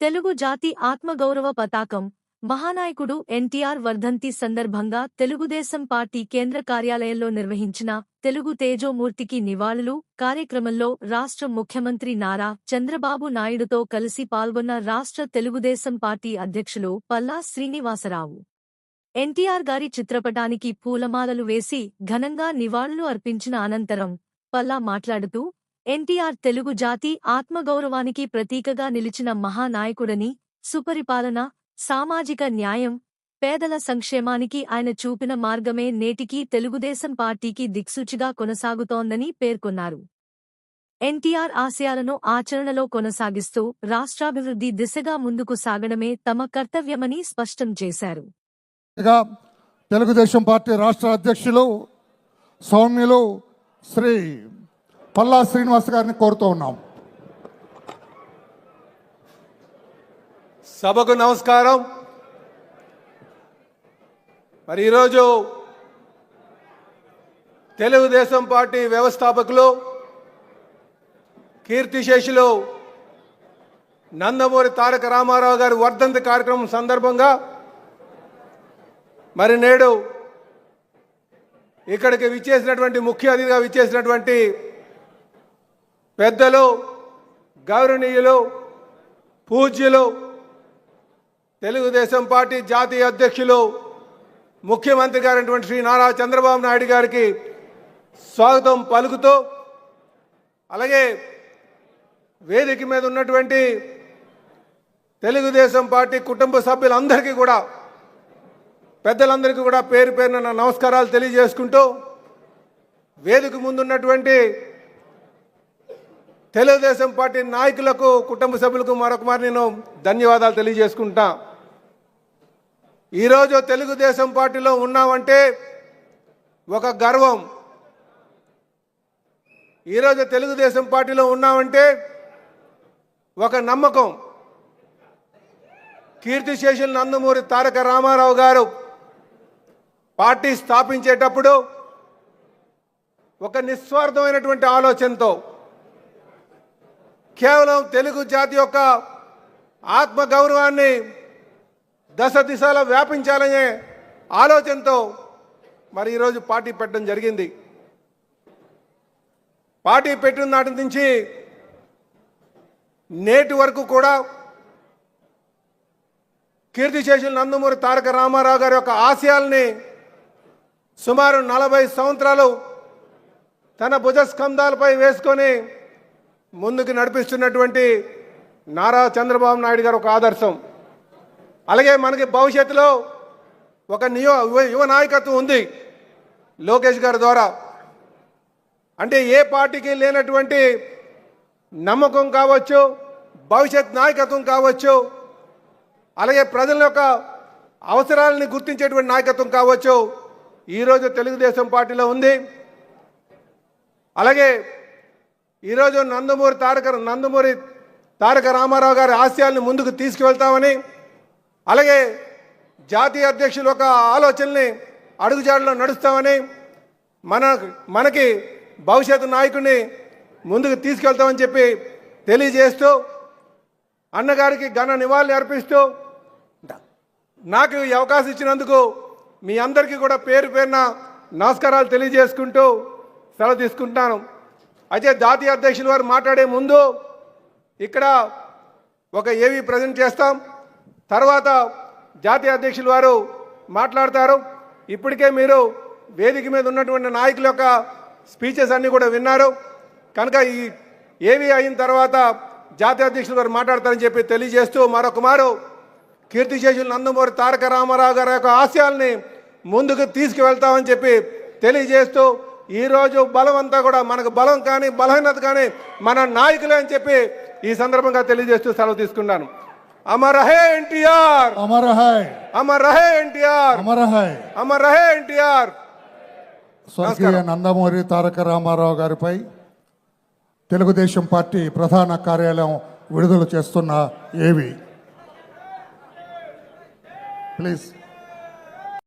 తెలుగు జాతి ఆత్మగౌరవ పతాకం మహానాయకుడు ఎన్టీఆర్ వర్ధంతి సందర్భంగా తెలుగుదేశం పార్టీ కేంద్ర కార్యాలయంలో నిర్వహించిన తెలుగు తేజోమూర్తికి నివాళులు కార్యక్రమంలో రాష్ట్ర ముఖ్యమంత్రి నారా చంద్రబాబు నాయుడుతో కలిసి పాల్గొన్న రాష్ట్ర తెలుగుదేశం పార్టీ అధ్యక్షులు పల్లా శ్రీనివాసరావు ఎన్టీఆర్ గారి చిత్రపటానికి పూలమాలలు వేసి ఘనంగా నివాళులు అర్పించిన అనంతరం పల్లా మాట్లాడుతూ ఎన్టీఆర్ తెలుగు జాతి ఆత్మగౌరవానికి ప్రతీకగా నిలిచిన మహానాయకుడని, సుపరిపాలన, సామాజిక న్యాయం, పేదల సంక్షేమానికి ఆయన చూపిన మార్గమే నేటికీ తెలుగుదేశం పార్టీకి దిక్సూచిగా కొనసాగుతోందని పేర్కొన్నారు. ఎన్టీఆర్ ఆశయాలను ఆచరణలో కొనసాగిస్తూ రాష్ట్రాభివృద్ధి దిశగా ముందుకు సాగడమే తమ కర్తవ్యమని స్పష్టం చేశారు. తెలుగుదేశం పార్టీ రాష్ట్ర అధ్యక్షులు సౌమ్యులు శ్రీ పల్లా శ్రీనివాస్ గారిని కోరుతూ ఉన్నాం. సభకు నమస్కారం. మరి ఈరోజు తెలుగుదేశం పార్టీ వ్యవస్థాపకులు కీర్తిశేషులు నందమూరి తారక రామారావు గారి వర్ధంతి కార్యక్రమం సందర్భంగా మరి నేడు ఇక్కడికి విచ్చేసినటువంటి ముఖ్య అతిథిగా విచ్చేసినటువంటి పెద్దలు, గౌరవనీయులు, పూజ్యులు, తెలుగుదేశం పార్టీ జాతీయ అధ్యక్షులు, ముఖ్యమంత్రి గారైనటువంటి శ్రీ నారా చంద్రబాబు నాయుడు గారికి స్వాగతం పలుకుతూ, అలాగే వేదిక మీద ఉన్నటువంటి తెలుగుదేశం పార్టీ కుటుంబ సభ్యులందరికీ కూడా, పెద్దలందరికీ కూడా పేరు పేరున నమస్కారాలు తెలియజేసుకుంటూ, వేదిక ముందున్నటువంటి తెలుగుదేశం పార్టీ నాయకులకు, కుటుంబ సభ్యులకు మరొకమారి నేను ధన్యవాదాలు తెలియజేసుకుంటా. ఈరోజు తెలుగుదేశం పార్టీలో ఉన్నామంటే ఒక గర్వం. ఈరోజు తెలుగుదేశం పార్టీలో ఉన్నామంటే ఒక నమ్మకం. కీర్తిశేషులు నందమూరి తారక రామారావు గారు పార్టీ స్థాపించేటప్పుడు ఒక నిస్వార్థమైనటువంటి ఆలోచనతో కేవలం తెలుగు జాతి యొక్క ఆత్మగౌరవాన్ని దశ దిశలో వ్యాపించాలనే ఆలోచనతో మరి ఈరోజు పార్టీ పెట్టడం జరిగింది. పార్టీ పెట్టిన నాటి నుంచి నేటి వరకు కూడా కీర్తిశేషులు నందమూరి తారక రామారావు గారి యొక్క ఆశయాల్ని సుమారు 40 సంవత్సరాలు తన భుజస్కంధాలపై వేసుకొని ముందుకు నడిపిస్తున్నటువంటి నారా చంద్రబాబు నాయుడు గారు ఒక ఆదర్శం. అలాగే మనకి భవిష్యత్తులో ఒక యువ నాయకత్వం ఉంది లోకేష్ గారి ద్వారా. అంటే ఏ పార్టీకి లేనటువంటి నమ్మకం కావచ్చు, భవిష్యత్ నాయకత్వం కావచ్చు, అలాగే ప్రజల యొక్క అవసరాలని గుర్తించేటువంటి నాయకత్వం కావచ్చు, ఈరోజు తెలుగుదేశం పార్టీలో ఉంది. అలాగే ఈరోజు నందమూరి తారక రామారావు గారి ఆశయాల్ని ముందుకు తీసుకువెళ్తామని, అలాగే జాతీయ అధ్యక్షుల యొక్క ఆలోచనల్ని అడుగుజాడలో నడుస్తామని, మనకి భవిష్యత్తు నాయకుడిని ముందుకు తీసుకెళ్తామని చెప్పి తెలియజేస్తూ, అన్నగారికి ఘన నివాళులు అర్పిస్తూ, నాకు ఈ అవకాశం ఇచ్చినందుకు మీ అందరికీ కూడా పేరు పేరున నమస్కారాలు తెలియజేసుకుంటూ సెలవు తీసుకుంటున్నాను. అయితే జాతీయ అధ్యక్షుల వారు మాట్లాడే ముందు ఇక్కడ ఒక ఏవి ప్రజెంట్ చేస్తాం, తర్వాత జాతీయ అధ్యక్షుల వారు మాట్లాడతారు. ఇప్పటికే మీరు వేదిక మీద ఉన్నటువంటి నాయకుల యొక్క స్పీచెస్ అన్నీ కూడా విన్నారు కనుక ఈ ఏవి అయిన తర్వాత జాతీయ అధ్యక్షుల వారు మాట్లాడతారని చెప్పి తెలియజేస్తూ, మరొక మారు కీర్తిశేషులు నందమూరి తారక రామారావు గారి యొక్క ఆశయాల్ని ముందుకు తీసుకువెళ్తామని చెప్పి తెలియజేస్తూ, ఈరోజు బలం అంతా కూడా మనకు బలం కానీ బలహీనత కానీ మన నాయకులే అని చెప్పి ఈ సందర్భంగా తెలియజేస్తూ సెలవు తీసుకున్నాను. అమర్ రహే ఎన్టీఆర్, అమర్ రహే, అమర్ రహే ఎన్టీఆర్, అమర్ రహే, అమర్ రహే ఎన్టీఆర్. స్వర్గీయ నందమూరి తారక రామారావు గారిపై తెలుగుదేశం పార్టీ ప్రధాన కార్యాలయం విడుదల చేస్తున్న ఏవి ప్లీజ్